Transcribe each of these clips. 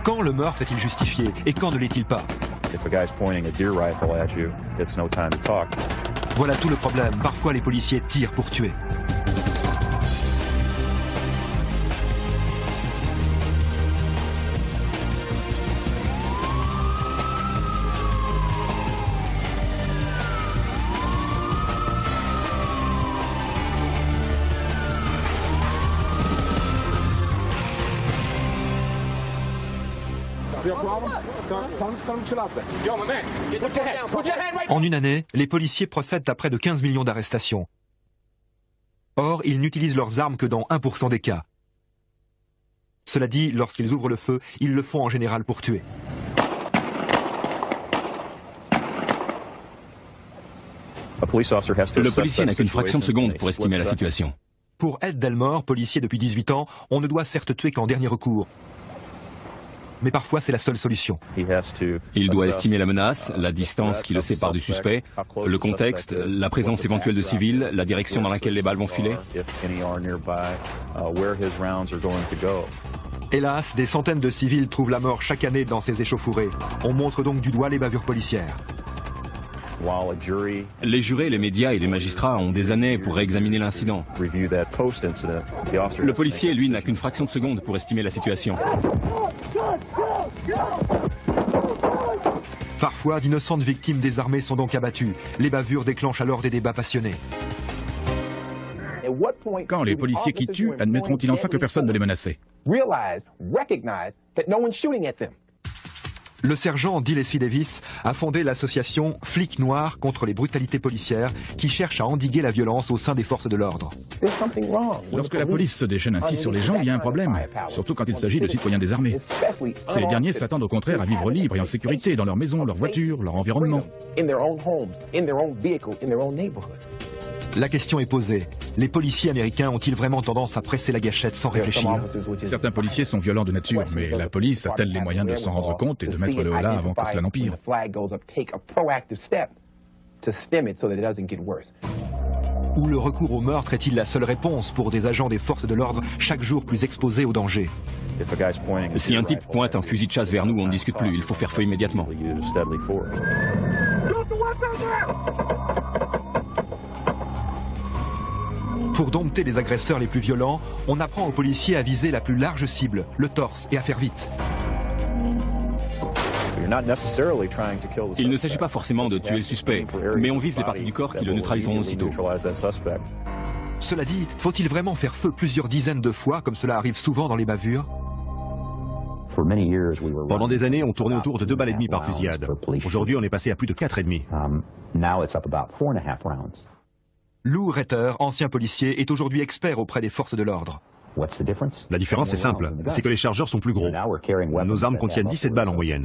Quand le meurtre est-il justifié et quand ne l'est-il pas? Voilà tout le problème. Parfois, les policiers tirent pour tuer. En une année, les policiers procèdent à près de 15 millions d'arrestations. Or, ils n'utilisent leurs armes que dans 1% des cas. Cela dit, lorsqu'ils ouvrent le feu, ils le font en général pour tuer. Le policier n'a qu'une fraction de seconde pour estimer la situation. Pour Ed Delmore, policier depuis 18 ans, on ne doit certes tuer qu'en dernier recours. Mais parfois c'est la seule solution. Il doit estimer la menace, la distance qui le sépare du suspect, le contexte, la présence éventuelle de civils, la direction dans laquelle les balles vont filer. Hélas, des centaines de civils trouvent la mort chaque année dans ces échauffourées. On montre donc du doigt les bavures policières. Les jurés, les médias et les magistrats ont des années pour réexaminer l'incident. Le policier, lui, n'a qu'une fraction de seconde pour estimer la situation. Parfois, d'innocentes victimes désarmées sont donc abattues. Les bavures déclenchent alors des débats passionnés. Quand les policiers qui tuent admettront-ils enfin que personne ne les menaçait? Le sergent Dilesy Davis a fondé l'association Flics Noirs contre les brutalités policières qui cherche à endiguer la violence au sein des forces de l'ordre. Lorsque la police se déchaîne ainsi sur les gens, il y a un problème, surtout quand il s'agit de citoyens désarmés. Ces derniers s'attendent au contraire à vivre libres et en sécurité dans leur maison, leur voiture, leur environnement. La question est posée. Les policiers américains ont-ils vraiment tendance à presser la gâchette sans réfléchir? Certains policiers sont violents de nature, mais la police a-t-elle les moyens de s'en rendre compte et de mettre le holà avant que cela n'empire? Ou le recours au meurtre est-il la seule réponse pour des agents des forces de l'ordre chaque jour plus exposés au danger? Si un type pointe un fusil de chasse vers nous, on ne discute plus, il faut faire feu immédiatement. Pour dompter les agresseurs les plus violents, on apprend aux policiers à viser la plus large cible, le torse, et à faire vite. Il ne s'agit pas forcément de tuer le suspect, mais on vise les parties du corps qui le neutraliseront aussitôt. Cela dit, faut-il vraiment faire feu plusieurs dizaines de fois, comme cela arrive souvent dans les bavures? Pendant des années, on tournait autour de 2 balles et demie par fusillade. Aujourd'hui, on est passé à plus de 4,5. Lou Retter, ancien policier, est aujourd'hui expert auprès des forces de l'ordre. La différence est simple, c'est que les chargeurs sont plus gros. Nos armes contiennent 17 balles en moyenne.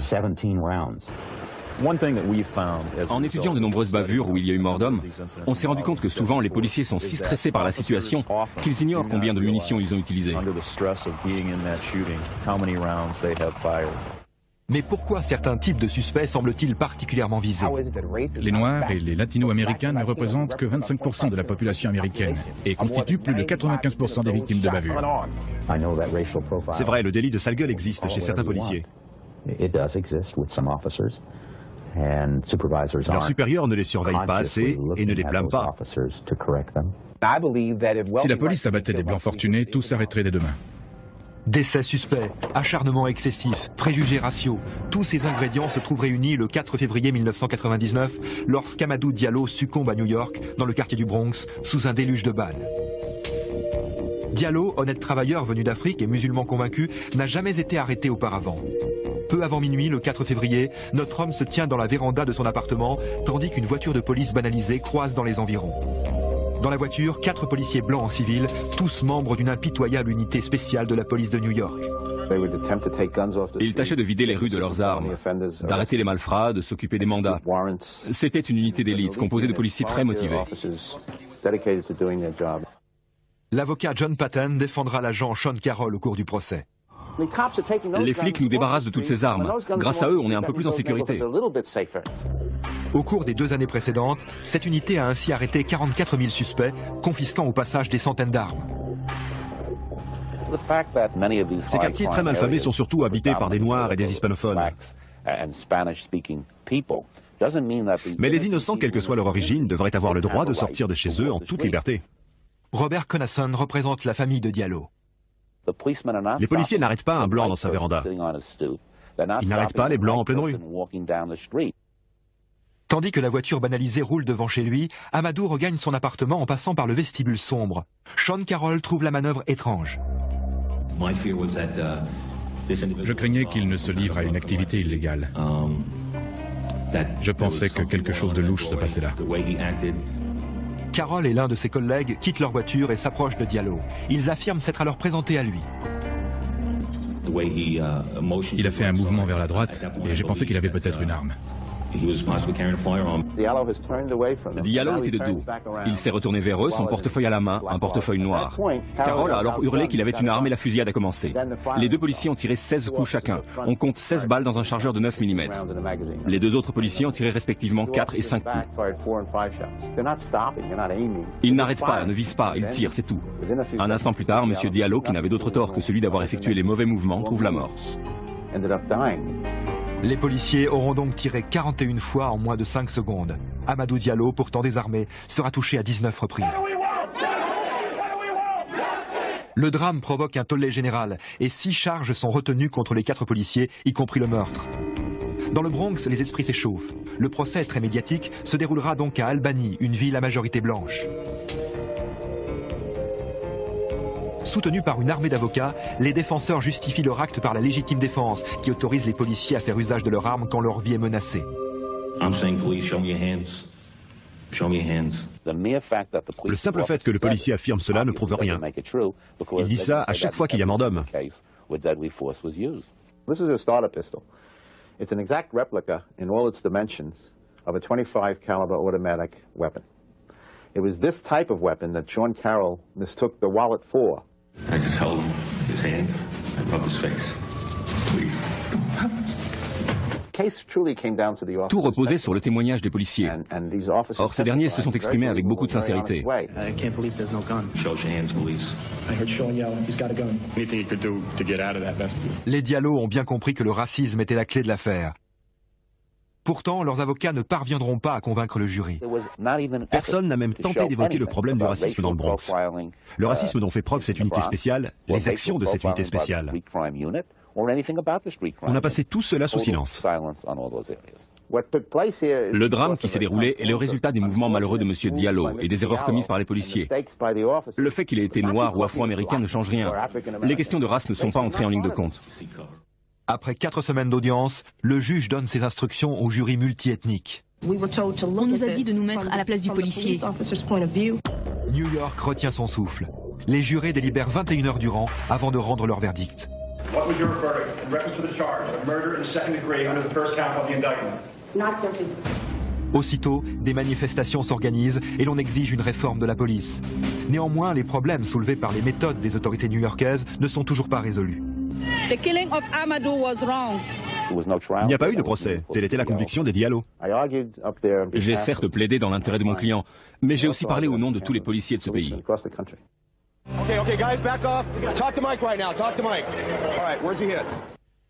En étudiant de nombreuses bavures où il y a eu mort d'homme, on s'est rendu compte que souvent les policiers sont si stressés par la situation qu'ils ignorent combien de munitions ils ont utilisées. Mais pourquoi certains types de suspects semblent-ils particulièrement visés? Les Noirs et les Latino-Américains ne représentent que 25% de la population américaine et constituent plus de 95% des victimes de bavures. C'est vrai, le délit de sale gueule existe chez certains policiers. Leurs supérieurs ne les surveillent pas assez et ne les blâment pas. Si la police abattait des blancs fortunés, tout s'arrêterait dès demain. Décès suspect, acharnement excessif, préjugés raciaux, tous ces ingrédients se trouvent réunis le 4 février 1999 lorsqu'Amadou Diallo succombe à New York, dans le quartier du Bronx, sous un déluge de balles. Diallo, honnête travailleur venu d'Afrique et musulman convaincu, n'a jamais été arrêté auparavant. Peu avant minuit, le 4 février, notre homme se tient dans la véranda de son appartement, tandis qu'une voiture de police banalisée croise dans les environs. Dans la voiture, 4 policiers blancs en civil, tous membres d'une impitoyable unité spéciale de la police de New York. Ils tâchaient de vider les rues de leurs armes, d'arrêter les malfrats, de s'occuper des mandats. C'était une unité d'élite composée de policiers très motivés. L'avocat John Patton défendra l'agent Sean Carroll au cours du procès. Les flics nous débarrassent de toutes ces armes. Grâce à eux, on est un peu plus en sécurité. Au cours des 2 années précédentes, cette unité a ainsi arrêté 44 000 suspects, confisquant au passage des centaines d'armes. Ces quartiers très malfamés sont surtout habités par des Noirs et des hispanophones. Mais les innocents, quelle que soit leur origine, devraient avoir le droit de sortir de chez eux en toute liberté. Robert Connasson représente la famille de Diallo. Les policiers n'arrêtent pas un blanc dans sa véranda. Ils n'arrêtent pas les blancs en pleine rue. Tandis que la voiture banalisée roule devant chez lui, Amadou regagne son appartement en passant par le vestibule sombre. Sean Carroll trouve la manœuvre étrange. Je craignais qu'il ne se livre à une activité illégale. Je pensais que quelque chose de louche se passait là. Carroll et l'un de ses collègues quittent leur voiture et s'approchent de Diallo. Ils affirment s'être alors présentés à lui. Il a fait un mouvement vers la droite et j'ai pensé qu'il avait peut-être une arme. Diallo était de dos. Il s'est retourné vers eux, son portefeuille à la main, un portefeuille noir. Carroll a alors hurlé qu'il avait une arme et la fusillade a commencé. Les deux policiers ont tiré 16 coups chacun. On compte 16 balles dans un chargeur de 9 mm. Les deux autres policiers ont tiré respectivement 4 et 5 coups. Ils n'arrêtent pas, ne visent pas, ils tirent, c'est tout. Un instant plus tard, M. Diallo, qui n'avait d'autre tort que celui d'avoir effectué les mauvais mouvements, trouve la mort. Les policiers auront donc tiré 41 fois en moins de 5 secondes. Amadou Diallo, pourtant désarmé, sera touché à 19 reprises. Le drame provoque un tollé général et 6 charges sont retenues contre les 4 policiers, y compris le meurtre. Dans le Bronx, les esprits s'échauffent. Le procès, très médiatique, se déroulera donc à Albany, une ville à majorité blanche. Soutenus par une armée d'avocats, les défenseurs justifient leur acte par la légitime défense qui autorise les policiers à faire usage de leur arme quand leur vie est menacée. Le simple fait que le policier affirme cela ne prouve rien. Il dit ça à chaque fois qu'il y a mort d'homme. This is a starter pistol. It's an exact replica in all its dimensions of a .25 caliber automatic weapon. It was this type of weapon that Sean Carroll mistook the wallet for. I just held his hand and rubbed his face. Please. Tout reposait sur le témoignage des policiers. Or, ces derniers se sont exprimés avec beaucoup de sincérité. Les Diallo ont bien compris que le racisme était la clé de l'affaire. Pourtant, leurs avocats ne parviendront pas à convaincre le jury. Personne n'a même tenté d'évoquer le problème du racisme dans le Bronx. Le racisme dont fait preuve cette unité spéciale, les actions de cette unité spéciale. On a passé tout cela sous silence. Le drame qui s'est déroulé est le résultat des mouvements malheureux de M. Diallo et des erreurs commises par les policiers. Le fait qu'il ait été noir ou afro-américain ne change rien. Les questions de race ne sont pas entrées en ligne de compte. Après 4 semaines d'audience, le juge donne ses instructions au jury multiethnique. On nous a dit de nous mettre à la place du policier. New York retient son souffle. Les jurés délibèrent 21 heures durant avant de rendre leur verdict. Aussitôt, des manifestations s'organisent et l'on exige une réforme de la police. Néanmoins, les problèmes soulevés par les méthodes des autorités new-yorkaises ne sont toujours pas résolus. Il n'y a pas eu de procès. Telle était la conviction des Diallo. J'ai certes plaidé dans l'intérêt de mon client, mais j'ai aussi parlé au nom de tous les policiers de ce pays.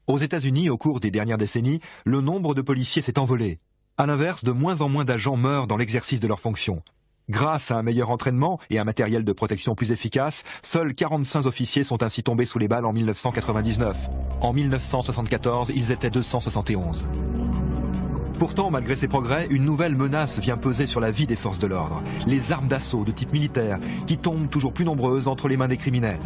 Aux États-Unis, au cours des dernières décennies, le nombre de policiers s'est envolé. À l'inverse, de moins en moins d'agents meurent dans l'exercice de leurs fonctions. Grâce à un meilleur entraînement et un matériel de protection plus efficace, seuls 45 officiers sont ainsi tombés sous les balles en 1999. En 1974, ils étaient 271. Pourtant, malgré ces progrès, une nouvelle menace vient peser sur la vie des forces de l'ordre. Les armes d'assaut de type militaire, qui tombent toujours plus nombreuses entre les mains des criminels.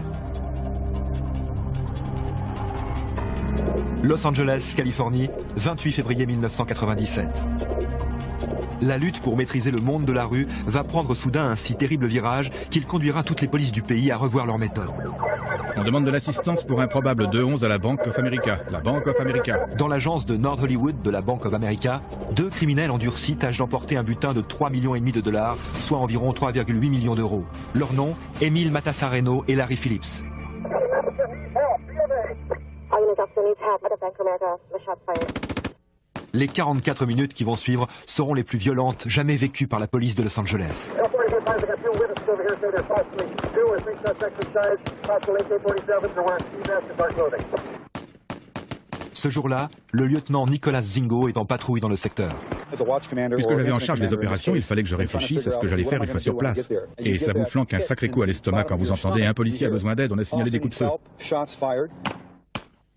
Los Angeles, Californie, 28 février 1997. La lutte pour maîtriser le monde de la rue va prendre soudain un si terrible virage qu'il conduira toutes les polices du pays à revoir leurs méthodes. On demande de l'assistance pour un probable 2-11 à la Bank of America. La Bank of America. Dans l'agence de North Hollywood de la Bank of America, 2 criminels endurcis tâchent d'emporter un butin de 3,5 millions de dollars, soit environ 3,8 millions d'euros. Leurs noms, Emile Matassareno et Larry Phillips. Les 44 minutes qui vont suivre seront les plus violentes jamais vécues par la police de Los Angeles. Ce jour-là, le lieutenant Nicolas Zingo est en patrouille dans le secteur. Puisque j'avais en charge les opérations, il fallait que je réfléchisse à ce que j'allais faire une fois sur place. Et ça vous flanque un sacré coup à l'estomac quand vous entendez « Un policier a besoin d'aide, on a signalé des coups de feu ».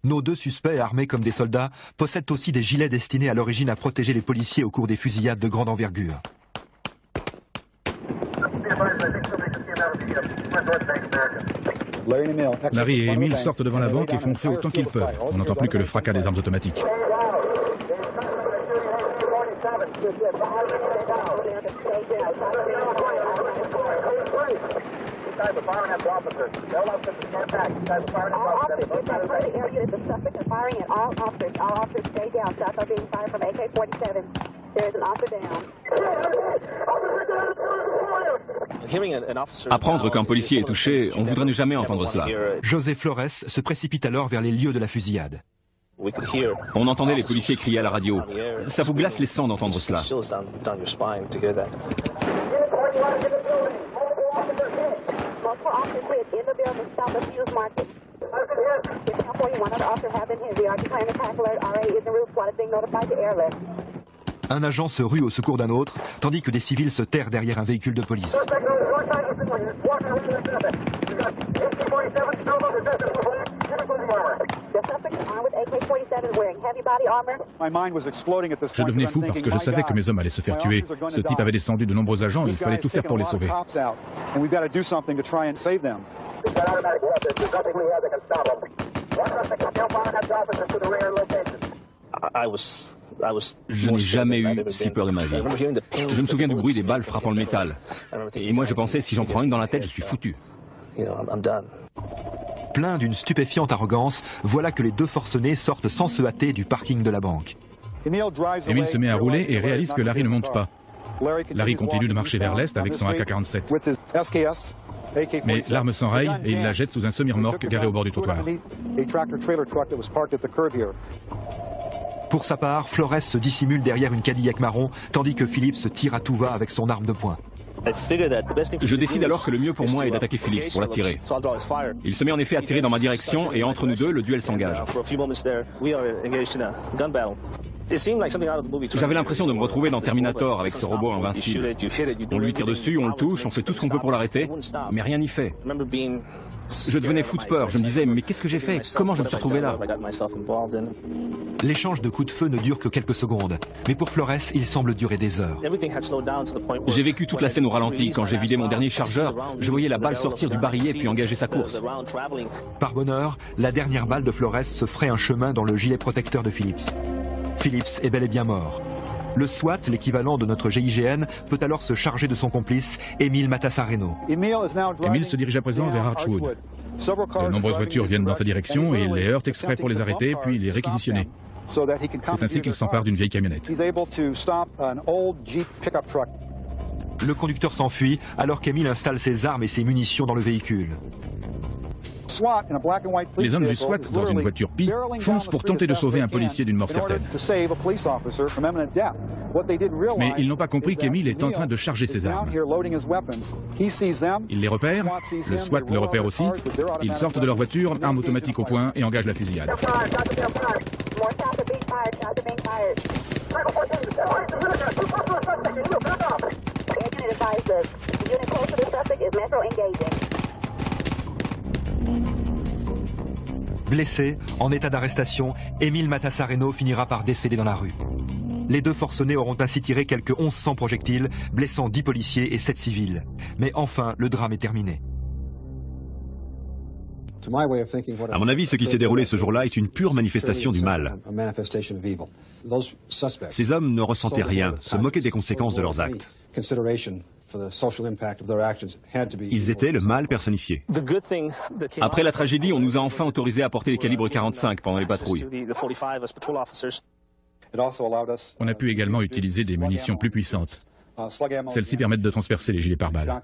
Nos deux suspects, armés comme des soldats, possèdent aussi des gilets destinés à l'origine à protéger les policiers au cours des fusillades de grande envergure. Larry et Emile sortent devant la banque et font feu autant qu'ils peuvent. On n'entend plus que le fracas des armes automatiques. Apprendre qu'un policier est touché, on voudrait ne jamais entendre cela. José Flores se précipite alors vers les lieux de la fusillade. On entendait les policiers crier à la radio. Ça vous glace les sangs d'entendre cela. Un agent se rue au secours d'un autre, tandis que des civils se terrent derrière un véhicule de police. Je devenais fou parce que je savais que mes hommes allaient se faire tuer. Ce type avait descendu de nombreux agents et il fallait tout faire pour les sauver. Je n'ai jamais eu si peur de ma vie. Je me souviens du bruit des balles frappant le métal. Et moi je pensais, si j'en prends une dans la tête, je suis foutu. Plein d'une stupéfiante arrogance, voilà que les deux forcenés sortent sans se hâter du parking de la banque. Emile se met à rouler et réalise que Larry ne monte pas. Larry continue de marcher vers l'est avec son AK-47. Mais l'arme s'enraye et il la jette sous un semi-remorque garé au bord du trottoir. Pour sa part, Flores se dissimule derrière une Cadillac marron, tandis que Phillips se tire à tout va avec son arme de poing. Je décide alors que le mieux pour moi est d'attaquer Phillips pour l'attirer. Il se met en effet à tirer dans ma direction et entre nous deux, le duel s'engage. J'avais l'impression de me retrouver dans Terminator avec ce robot invincible. On lui tire dessus, on le touche, on fait tout ce qu'on peut pour l'arrêter, mais rien n'y fait. Je devenais fou de peur, je me disais, mais qu'est-ce que j'ai fait? Comment je me suis retrouvé là? L'échange de coups de feu ne dure que quelques secondes, mais pour Flores, il semble durer des heures. J'ai vécu toute la scène au ralenti. Quand j'ai vidé mon dernier chargeur, je voyais la balle sortir du barillet puis engager sa course. Par bonheur, la dernière balle de Flores se ferait un chemin dans le gilet protecteur de Phillips. Phillips est bel et bien mort. Le SWAT, l'équivalent de notre GIGN, peut alors se charger de son complice, Emile Matassareno. Emile se dirige à présent vers Archwood. De nombreuses voitures viennent dans sa direction et il les heurte exprès pour les arrêter puis les réquisitionner. C'est ainsi qu'il s'empare d'une vieille camionnette. Le conducteur s'enfuit alors qu'Emile installe ses armes et ses munitions dans le véhicule. Les hommes du SWAT, dans une voiture Pi, foncent pour tenter de sauver un policier d'une mort certaine. Mais ils n'ont pas compris qu'Emile est en train de charger ses armes. Il les repère, le SWAT le repère aussi, ils sortent de leur voiture, arme automatique au poing et engagent la fusillade. Blessé, en état d'arrestation, Emile Matassareno finira par décéder dans la rue. Les deux forcenés auront ainsi tiré quelques 1100 projectiles, blessant 10 policiers et 7 civils. Mais enfin, le drame est terminé. À mon avis, ce qui s'est déroulé ce jour-là est une pure manifestation du mal. Ces hommes ne ressentaient rien, se moquaient des conséquences de leurs actes. Ils étaient le mal personnifié. Après la tragédie, on nous a enfin autorisé à porter des calibres 45 pendant les patrouilles. On a pu également utiliser des munitions plus puissantes. Celles-ci permettent de transpercer les gilets pare-balles.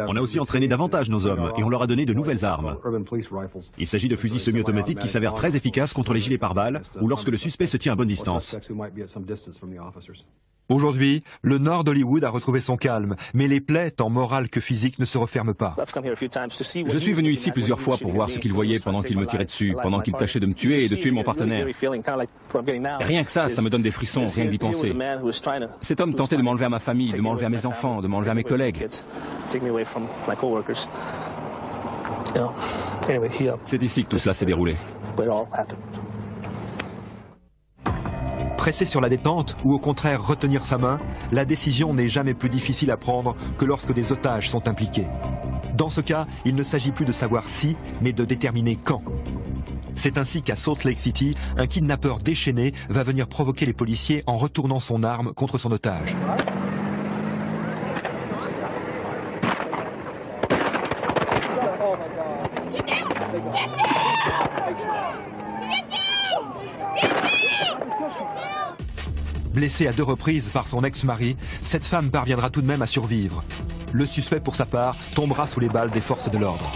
On a aussi entraîné davantage nos hommes et on leur a donné de nouvelles armes. Il s'agit de fusils semi-automatiques qui s'avèrent très efficaces contre les gilets pare-balles ou lorsque le suspect se tient à bonne distance. Aujourd'hui, le nord d'Hollywood a retrouvé son calme, mais les plaies, tant morales que physiques, ne se referment pas. Je suis venu ici plusieurs fois pour voir ce qu'il voyait pendant qu'il me tirait dessus, pendant qu'il tâchait de me tuer et de tuer mon partenaire. Rien que ça me donne des frissons, rien que d'y penser. Cet homme tentait de m'enlever à ma famille, de m'enlever à mes enfants, de m'enlever à mes collègues. C'est ici que tout cela s'est déroulé. Presser sur la détente ou au contraire retenir sa main, la décision n'est jamais plus difficile à prendre que lorsque des otages sont impliqués. Dans ce cas, il ne s'agit plus de savoir si, mais de déterminer quand. C'est ainsi qu'à Salt Lake City, un kidnappeur déchaîné va venir provoquer les policiers en retournant son arme contre son otage. Blessée à 2 reprises par son ex-mari, cette femme parviendra tout de même à survivre. Le suspect, pour sa part, tombera sous les balles des forces de l'ordre.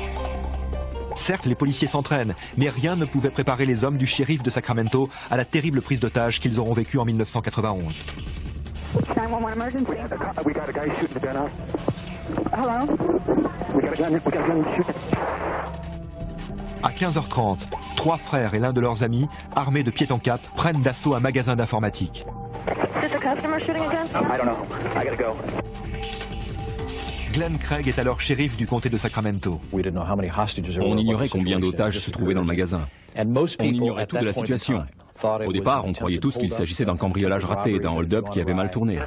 Certes, les policiers s'entraînent, mais rien ne pouvait préparer les hommes du shérif de Sacramento à la terrible prise d'otage qu'ils auront vécue en 1991. À 15h30, 3 frères et l'un de leurs amis, armés de pied en cap, prennent d'assaut un magasin d'informatique. Glenn Craig est alors shérif du comté de Sacramento. On ignorait combien d'otages se trouvaient dans le magasin. On ignorait tout de la situation. Au départ, on croyait tous qu'il s'agissait d'un cambriolage raté, d'un hold-up qui avait mal tourné.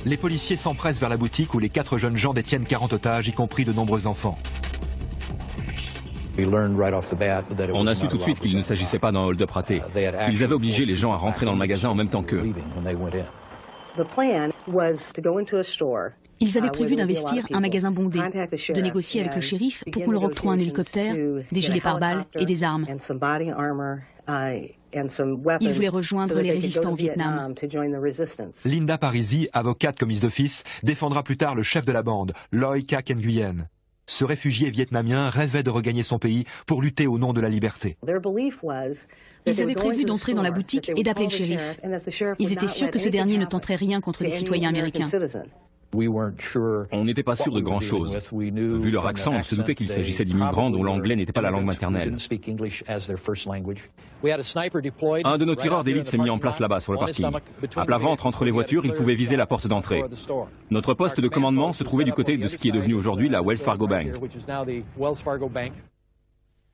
Les policiers s'empressent vers la boutique où les 4 jeunes gens détiennent 40 otages, y compris de nombreux enfants. On a su tout de suite qu'il ne s'agissait pas d'un hold-up raté. Ils avaient obligé les gens à rentrer dans le magasin en même temps qu'eux. Ils avaient prévu d'investir un magasin bondé, de négocier avec le shérif pour qu'on leur octroie un hélicoptère, des gilets pare-balles et des armes. Ils voulaient rejoindre les résistants au Vietnam. Linda Parisi, avocate commise d'office, défendra plus tard le chef de la bande, Loy Cac Nguyen. Ce réfugié vietnamien rêvait de regagner son pays pour lutter au nom de la liberté. Ils avaient prévu d'entrer dans la boutique et d'appeler le shérif. Ils étaient sûrs que ce dernier ne tenterait rien contre les citoyens américains. On n'était pas sûr de grand-chose. Vu leur accent, on se doutait qu'il s'agissait d'immigrants dont l'anglais n'était pas la langue maternelle. Un de nos tireurs d'élite s'est mis en place là-bas sur le parking. À plat ventre entre les voitures, il pouvait viser la porte d'entrée. Notre poste de commandement se trouvait du côté de ce qui est devenu aujourd'hui la Wells Fargo Bank.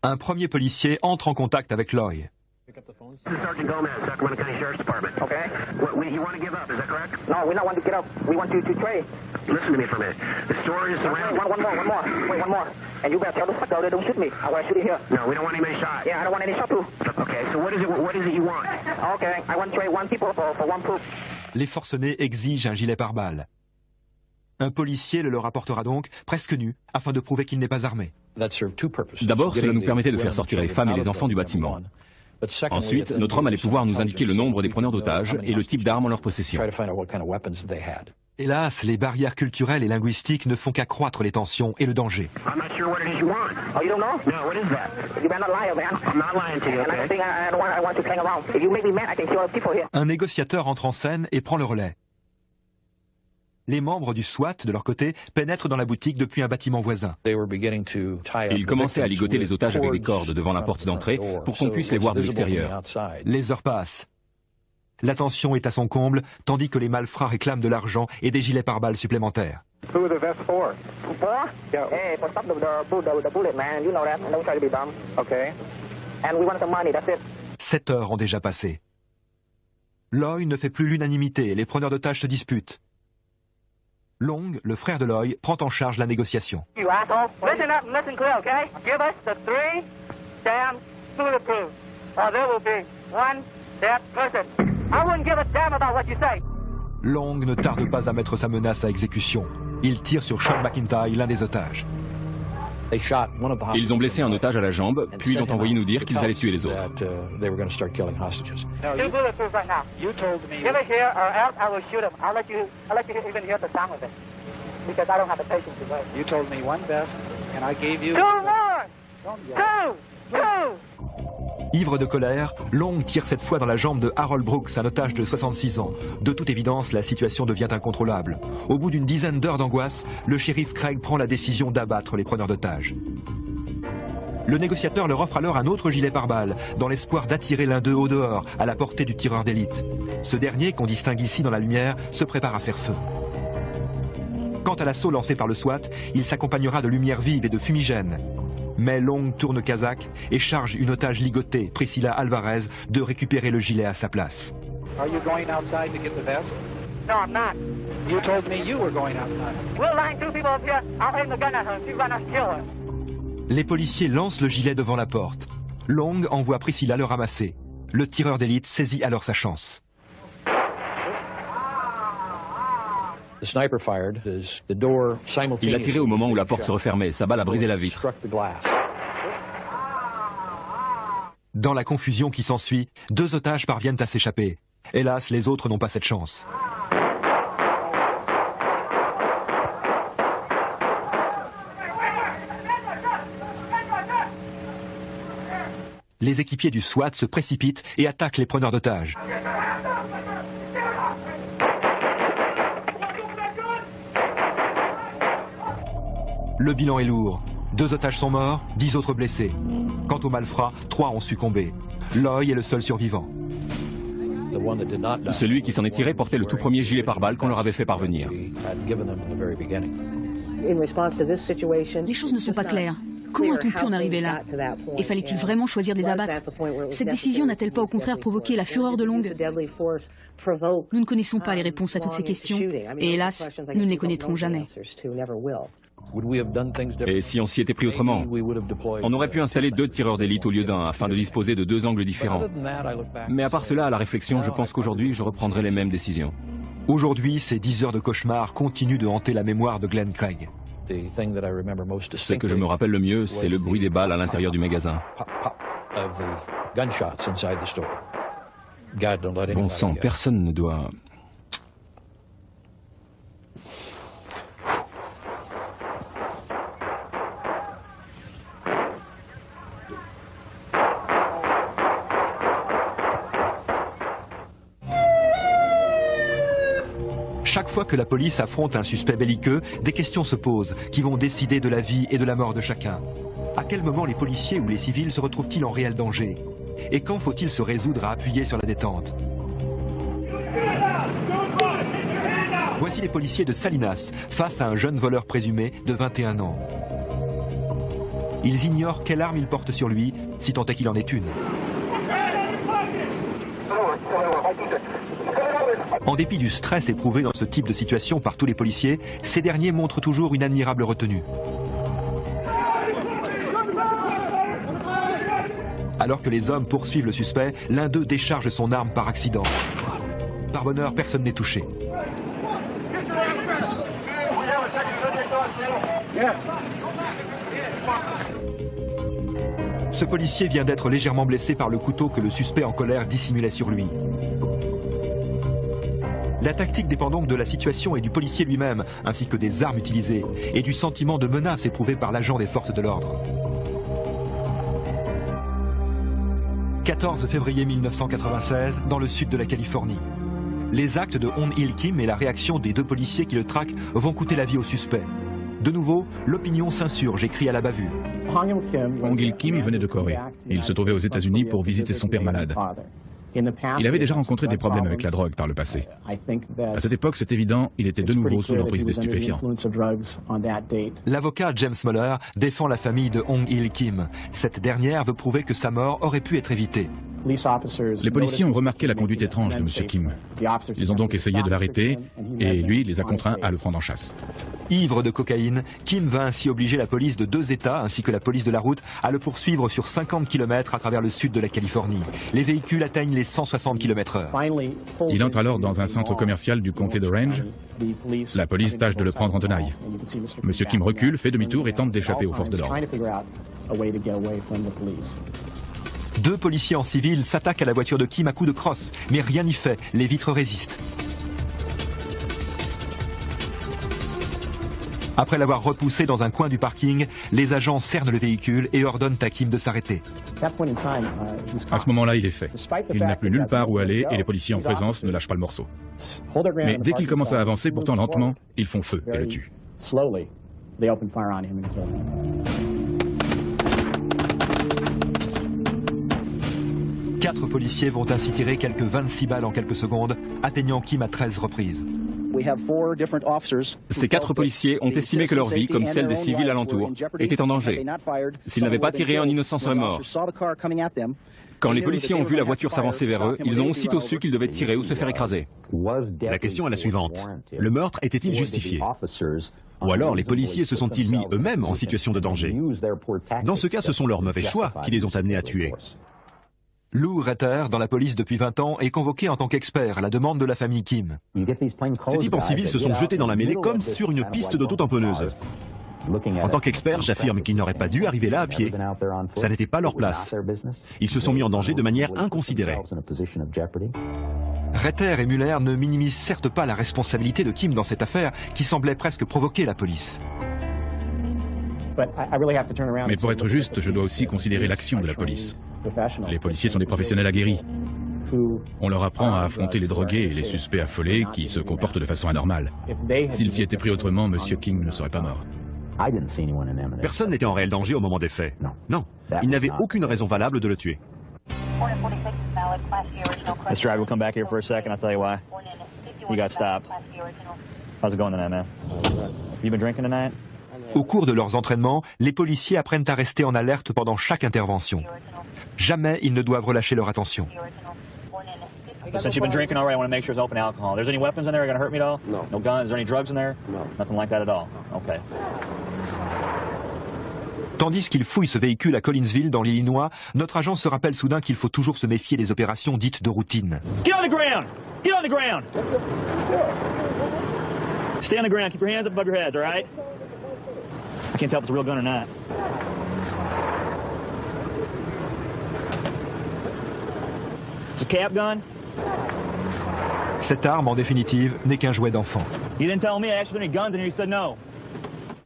Un premier policier entre en contact avec Loy. Sergeant Gomez, Sacramento County Sheriff's Department. Okay. You want to give up, is that correct? No, we don't want to get up. We want to trade. Listen to me for a minute. The store is around... One more. Wait, one more. And you better tell the fuck out there, don't shoot me. I want to shoot you here. No, we don't want anybody shot. Yeah, I don't want any shot too. Okay, so what is it you want? Okay, I want to trade 1 people for 1 proof. Les forcenés exigent un gilet pare-balles. Un policier le leur apportera donc, presque nu, afin de prouver qu'il n'est pas armé. D'abord, cela nous permettait de faire sortir les femmes et les enfants du bâtiment. Ensuite, notre homme allait pouvoir nous indiquer le nombre des preneurs d'otages et le type d'armes en leur possession. Hélas, les barrières culturelles et linguistiques ne font qu'accroître les tensions et le danger. Un négociateur entre en scène et prend le relais. Les membres du SWAT, de leur côté, pénètrent dans la boutique depuis un bâtiment voisin. Ils commençaient à ligoter les otages avec des cordes devant la porte d'entrée pour qu'on puisse les voir de l'extérieur. Les heures passent. La tension est à son comble, tandis que les malfrats réclament de l'argent et des gilets pare-balles supplémentaires. 7 heures ont déjà passé. Loy ne fait plus l'unanimité et les preneurs d'otages se disputent. Long, le frère de Loy, prend en charge la négociation. Long ne tarde pas à mettre sa menace à exécution. Il tire sur Sean McIntyre, l'un des otages. Ils ont blessé un otage à la jambe, puis ils l'ont envoyé nous dire qu'ils allaient tuer les autres. Ivre de colère, Long tire cette fois dans la jambe de Harold Brooks, un otage de 66 ans. De toute évidence, la situation devient incontrôlable. Au bout d'une dizaine d'heures d'angoisse, le shérif Craig prend la décision d'abattre les preneurs d'otages. Le négociateur leur offre alors un autre gilet pare-balles, dans l'espoir d'attirer l'un d'eux au dehors, à la portée du tireur d'élite. Ce dernier, qu'on distingue ici dans la lumière, se prépare à faire feu. Quant à l'assaut lancé par le SWAT, il s'accompagnera de lumières vives et de fumigènes. Mais Long tourne Kazakh et charge une otage ligotée, Priscilla Alvarez, de récupérer le gilet à sa place. Are you going outside to get the vest? No, I'm not. You told me you were going outside. We'll line two people up here. I'll aim the gun at her. She's gonna kill her. Les policiers lancent le gilet devant la porte. Long envoie Priscilla le ramasser. Le tireur d'élite saisit alors sa chance. Il a tiré au moment où la porte se refermait. Sa balle a brisé la vitre. Dans la confusion qui s'ensuit, 2 otages parviennent à s'échapper. Hélas, les autres n'ont pas cette chance. Les équipiers du SWAT se précipitent et attaquent les preneurs d'otages. Le bilan est lourd. 2 otages sont morts, 10 autres blessés. Quant aux malfrats, 3 ont succombé. Lloyd est le seul survivant. Celui qui s'en est tiré portait le tout premier gilet pare-balles qu'on leur avait fait parvenir. Les choses ne sont pas claires. Comment a-t-on pu en arriver là? Et fallait-il vraiment choisir de les abattre? Cette décision n'a-t-elle pas au contraire provoqué la fureur de Long? Nous ne connaissons pas les réponses à toutes ces questions, et hélas, nous ne les connaîtrons jamais. Et si on s'y était pris autrement? On aurait pu installer 2 tireurs d'élite au lieu d'un, afin de disposer de 2 angles différents. Mais à part cela, à la réflexion, je pense qu'aujourd'hui, je reprendrai les mêmes décisions. Aujourd'hui, ces 10 heures de cauchemar continuent de hanter la mémoire de Glenn Craig. Ce que je me rappelle le mieux, c'est le bruit des balles à l'intérieur du magasin. Bon sang, personne ne doit... Chaque fois que la police affronte un suspect belliqueux, des questions se posent qui vont décider de la vie et de la mort de chacun. À quel moment les policiers ou les civils se retrouvent-ils en réel danger? Et quand faut-il se résoudre à appuyer sur la détente? Voici les policiers de Salinas face à un jeune voleur présumé de 21 ans. Ils ignorent quelle arme il porte sur lui, si tant est qu'il en ait une. En dépit du stress éprouvé dans ce type de situation par tous les policiers, ces derniers montrent toujours une admirable retenue. Alors que les hommes poursuivent le suspect, l'un d'eux décharge son arme par accident. Par bonheur, personne n'est touché. Ce policier vient d'être légèrement blessé par le couteau que le suspect en colère dissimulait sur lui. La tactique dépend donc de la situation et du policier lui-même, ainsi que des armes utilisées, et du sentiment de menace éprouvé par l'agent des forces de l'ordre. 14 février 1996, dans le sud de la Californie. Les actes de Hong Il Kim et la réaction des 2 policiers qui le traquent vont coûter la vie au suspect. De nouveau, l'opinion s'insurge et crie à la bavure. Hong Il Kim venait de Corée. Il se trouvait aux États-Unis pour visiter son père malade. Il avait déjà rencontré des problèmes avec la drogue par le passé. À cette époque, c'est évident, il était de nouveau sous l'emprise des stupéfiants. L'avocat James Muller défend la famille de Hong Il Kim. Cette dernière veut prouver que sa mort aurait pu être évitée. Les policiers ont remarqué la conduite étrange de M. Kim. Ils ont donc essayé de l'arrêter et lui les a contraints à le prendre en chasse. Ivre de cocaïne, Kim va ainsi obliger la police de 2 États ainsi que la police de la route à le poursuivre sur 50 km à travers le sud de la Californie. Les véhicules atteignent les 160 km/h. Il entre alors dans un centre commercial du comté d'Orange. La police tâche de le prendre en tenaille. M. Kim recule, fait demi-tour et tente d'échapper aux forces de l'ordre. 2 policiers en civil s'attaquent à la voiture de Kim à coups de crosse, mais rien n'y fait, les vitres résistent. Après l'avoir repoussé dans un coin du parking, les agents cernent le véhicule et ordonnent à Kim de s'arrêter. À ce moment-là, il est fait. Il n'a plus nulle part où aller et les policiers en présence ne lâchent pas le morceau. Mais dès qu'il commence à avancer, pourtant lentement, ils font feu et le tuent. 4 policiers vont ainsi tirer quelques 26 balles en quelques secondes, atteignant Kim à 13 reprises. Ces 4 policiers ont estimé que leur vie, comme celle des civils alentours, était en danger. S'ils n'avaient pas tiré, un innocent serait mort. Quand les policiers ont vu la voiture s'avancer vers eux, ils ont aussitôt su qu'ils devaient tirer ou se faire écraser. La question est la suivante. Le meurtre était-il justifié? Ou alors les policiers se sont-ils mis eux-mêmes en situation de danger? Dans ce cas, ce sont leurs mauvais choix qui les ont amenés à tuer. Lou Retter, dans la police depuis 20 ans, est convoqué en tant qu'expert à la demande de la famille Kim. Ces types en civil se sont jetés dans la mêlée comme sur une piste d'auto-tamponneuse. En tant qu'expert, j'affirme qu'ils n'auraient pas dû arriver là à pied. Ça n'était pas leur place. Ils se sont mis en danger de manière inconsidérée. Retter et Muller ne minimisent certes pas la responsabilité de Kim dans cette affaire qui semblait presque provoquer la police. Mais pour être juste, je dois aussi considérer l'action de la police. Les policiers sont des professionnels aguerris. On leur apprend à affronter les drogués et les suspects affolés qui se comportent de façon anormale. S'ils s'y étaient pris autrement, M. King ne serait pas mort. Personne n'était en réel danger au moment des faits. Non, il n'avait aucune raison valable de le tuer. This driver will come back here for a second, I'll tell you why. You got stopped. How's it going tonight, man? You been drinking tonight? Au cours de leurs entraînements, les policiers apprennent à rester en alerte pendant chaque intervention. Jamais ils ne doivent relâcher leur attention. Since you've been drinking already, I want to make sure there's open alcohol. There's any weapons in there that are going to hurt me at all? No. No guns? Is there any drugs in there? No. Nothing like that at all? Okay. Tandis qu'il fouille ce véhicule à Collinsville, dans l'Illinois, notre agent se rappelle soudain qu'il faut toujours se méfier des opérations dites de routine. Get on the ground! Get on the ground! Stay on the ground. Keep your hands up above your heads, all right? I can't tell if it's a real gun or not. It's a cap gun? Cette arme, en définitive, n'est qu'un jouet d'enfant. You didn't tell me. I asked you if there any guns in here. You said no.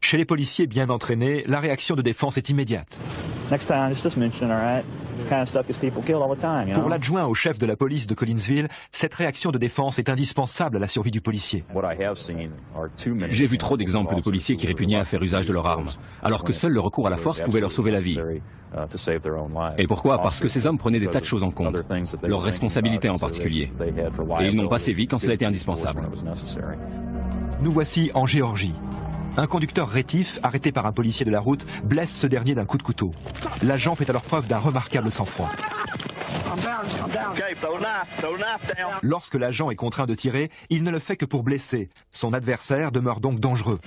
Chez les policiers bien entraînés, la réaction de défense est immédiate. Next time, just mention it, all right? Kind of stuff gets people killed all the time, you know? Pour l'adjoint au chef de la police de Collinsville, cette réaction de défense est indispensable à la survie du policier. J'ai vu trop d'exemples de policiers qui répugnaient à faire usage de leurs armes, alors que seul le recours à la force pouvait leur sauver la vie. Et pourquoi? Parce que ces hommes prenaient des tas de choses en compte, leurs responsabilités en particulier. Et ils n'ont pas sévi quand cela était indispensable. Nous voici en Géorgie. Un conducteur rétif, arrêté par un policier de la route, blesse ce dernier d'un coup de couteau. L'agent fait alors preuve d'un remarquable sang-froid. Lorsque l'agent est contraint de tirer, il ne le fait que pour blesser. Son adversaire demeure donc dangereux.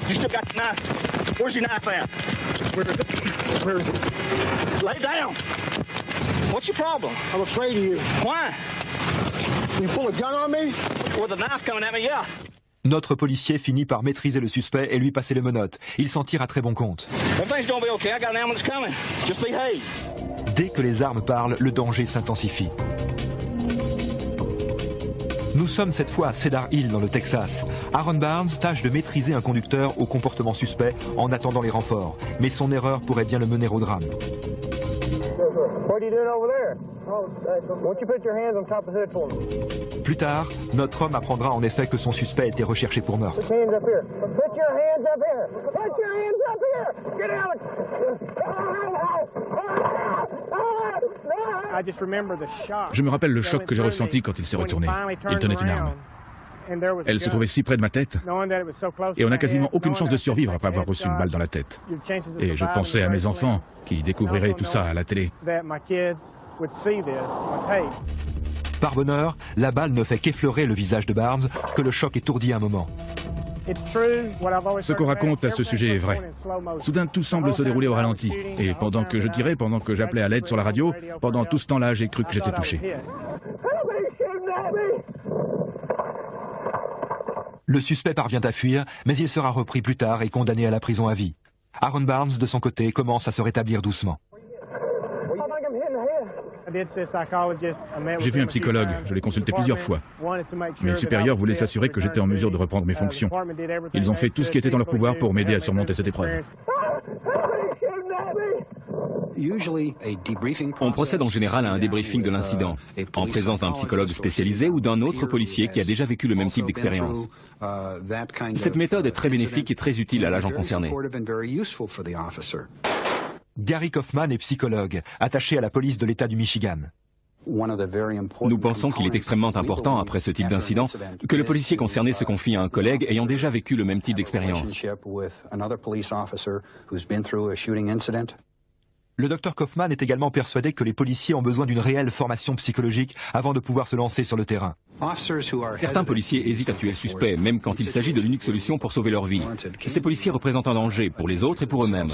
You still got the knife. Where's your knife at? Where is it? Lay down. What's your problem? I'm afraid of you. Why? You pull a gun on me? With a knife coming at me, yeah. Notre policier finit par maîtriser le suspect et lui passer les menottes. Il s'en tire à très bon compte. Everything's gonna be okay. I got an ambulance coming. Just behave. Dès que les armes parlent, le danger s'intensifie. Nous sommes cette fois à Cedar Hill, dans le Texas. Aaron Barnes tâche de maîtriser un conducteur au comportement suspect en attendant les renforts. Mais son erreur pourrait bien le mener au drame. Plus tard, notre homme apprendra en effet que son suspect était recherché pour meurtre. Je me rappelle le choc que j'ai ressenti quand il s'est retourné. Il tenait une arme. Elle se trouvait si près de ma tête, et on n'a quasiment aucune chance de survivre après avoir reçu une balle dans la tête. Et je pensais à mes enfants, qui découvriraient tout ça à la télé. Par bonheur, la balle ne fait qu'effleurer le visage de Barnes, que le choc étourdit un moment. Ce qu'on raconte à ce sujet est vrai. Soudain, tout semble se dérouler au ralenti. Et pendant que je tirais, pendant que j'appelais à l'aide sur la radio, pendant tout ce temps-là, j'ai cru que j'étais touché. Le suspect parvient à fuir, mais il sera repris plus tard et condamné à la prison à vie. Aaron Barnes, de son côté, commence à se rétablir doucement. J'ai vu un psychologue, je l'ai consulté plusieurs fois. Mes supérieurs voulaient s'assurer que j'étais en mesure de reprendre mes fonctions. Ils ont fait tout ce qui était dans leur pouvoir pour m'aider à surmonter cette épreuve. On procède en général à un débriefing de l'incident, en présence d'un psychologue spécialisé ou d'un autre policier qui a déjà vécu le même type d'expérience. Cette méthode est très bénéfique et très utile à l'agent concerné. Gary Kaufman est psychologue, attaché à la police de l'État du Michigan. Nous pensons qu'il est extrêmement important, après ce type d'incident, que le policier concerné se confie à un collègue ayant déjà vécu le même type d'expérience. Le docteur Kaufman est également persuadé que les policiers ont besoin d'une réelle formation psychologique avant de pouvoir se lancer sur le terrain. Certains policiers hésitent à tuer le suspect, même quand il s'agit de l'unique solution pour sauver leur vie. Ces policiers représentent un danger pour les autres et pour eux-mêmes.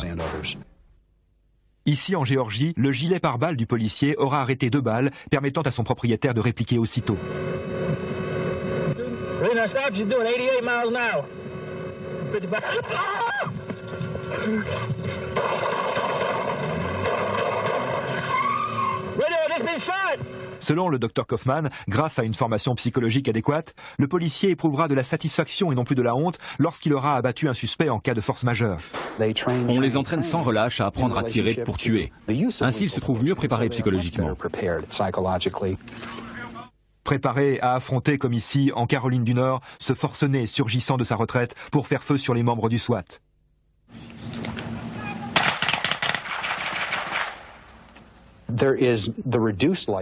Ici, en Géorgie, le gilet pare-balles du policier aura arrêté 2 balles, permettant à son propriétaire de répliquer aussitôt. Selon le docteur Kaufman, grâce à une formation psychologique adéquate, le policier éprouvera de la satisfaction et non plus de la honte lorsqu'il aura abattu un suspect en cas de force majeure. On les entraîne sans relâche à apprendre à tirer pour tuer. Ainsi, ils se trouvent mieux préparés psychologiquement. Préparé à affronter, comme ici, en Caroline du Nord, ce forcené surgissant de sa retraite pour faire feu sur les membres du SWAT.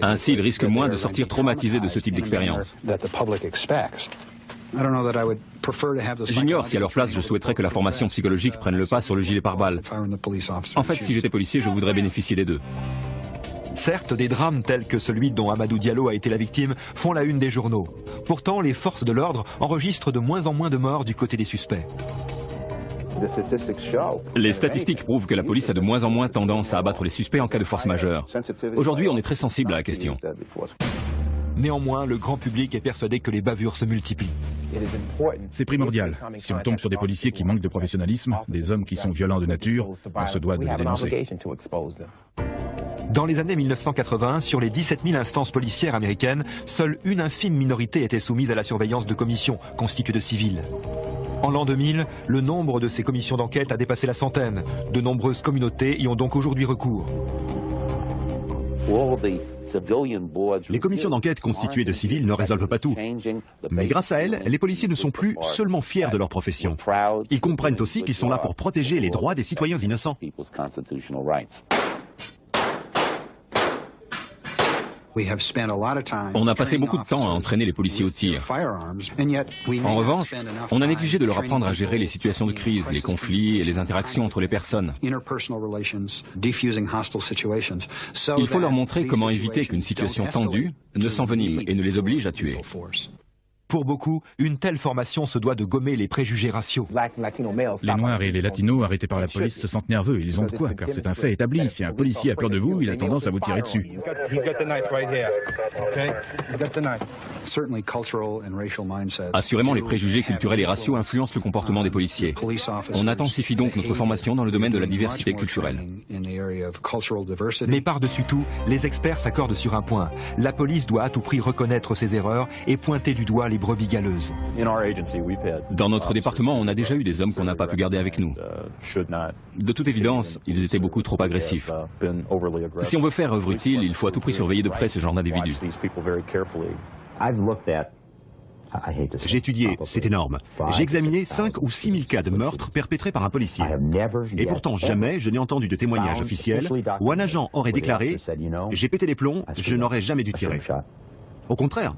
Ainsi, il risque moins de sortir traumatisé de ce type d'expérience. J'ignore si à leur place je souhaiterais que la formation psychologique prenne le pas sur le gilet pare-balles. En fait, si j'étais policier, je voudrais bénéficier des deux. Certes, des drames tels que celui dont Amadou Diallo a été la victime font la une des journaux. Pourtant, les forces de l'ordre enregistrent de moins en moins de morts du côté des suspects. Les statistiques prouvent que la police a de moins en moins tendance à abattre les suspects en cas de force majeure. Aujourd'hui, on est très sensible à la question. Néanmoins, le grand public est persuadé que les bavures se multiplient. C'est primordial. Si on tombe sur des policiers qui manquent de professionnalisme, des hommes qui sont violents de nature, on se doit de les dénoncer. Dans les années 1980, sur les 17 000 instances policières américaines, seule une infime minorité était soumise à la surveillance de commissions constituées de civils. En l'an 2000, le nombre de ces commissions d'enquête a dépassé la centaine. De nombreuses communautés y ont donc aujourd'hui recours. Les commissions d'enquête constituées de civils ne résolvent pas tout. Mais grâce à elles, les policiers ne sont plus seulement fiers de leur profession. Ils comprennent aussi qu'ils sont là pour protéger les droits des citoyens innocents. On a passé beaucoup de temps à entraîner les policiers au tir. En revanche, on a négligé de leur apprendre à gérer les situations de crise, les conflits et les interactions entre les personnes. Il faut leur montrer comment éviter qu'une situation tendue ne s'envenime et ne les oblige à tuer. Pour beaucoup, une telle formation se doit de gommer les préjugés raciaux. Les Noirs et les Latinos arrêtés par la police se sentent nerveux. Ils ont de quoi, car c'est un fait établi. Si un policier a peur de vous, il a tendance à vous tirer dessus. Assurément, les préjugés culturels et raciaux influencent le comportement des policiers. On intensifie donc notre formation dans le domaine de la diversité culturelle. Mais par-dessus tout, les experts s'accordent sur un point. La police doit à tout prix reconnaître ses erreurs et pointer du doigt les brebis galeuses. Dans notre département, on a déjà eu des hommes qu'on n'a pas pu garder avec nous. De toute évidence, ils étaient beaucoup trop agressifs. Si on veut faire œuvre utile, il faut à tout prix surveiller de près ce genre d'individus. J'ai étudié, c'est énorme. J'ai examiné 5 ou 6 000 cas de meurtres perpétrés par un policier. Et pourtant, jamais je n'ai entendu de témoignage officiel où un agent aurait déclaré « J'ai pété les plombs, je n'aurais jamais dû tirer ». Au contraire,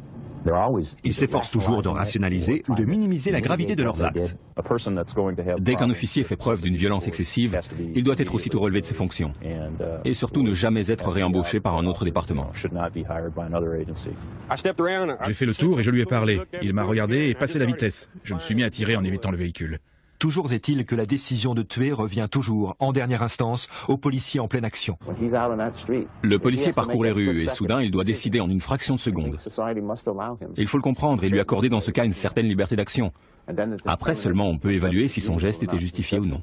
ils s'efforcent toujours de rationaliser ou de minimiser la gravité de leurs actes. Dès qu'un officier fait preuve d'une violence excessive, il doit être aussitôt relevé de ses fonctions. Et surtout ne jamais être réembauché par un autre département. J'ai fait le tour et je lui ai parlé. Il m'a regardé et passé la vitesse. Je me suis mis à tirer en évitant le véhicule. Toujours est-il que la décision de tuer revient toujours, en dernière instance, au policier en pleine action. Le policier parcourt les rues et soudain il doit décider en une fraction de seconde. Il faut le comprendre et lui accorder dans ce cas une certaine liberté d'action. Après seulement on peut évaluer si son geste était justifié ou non.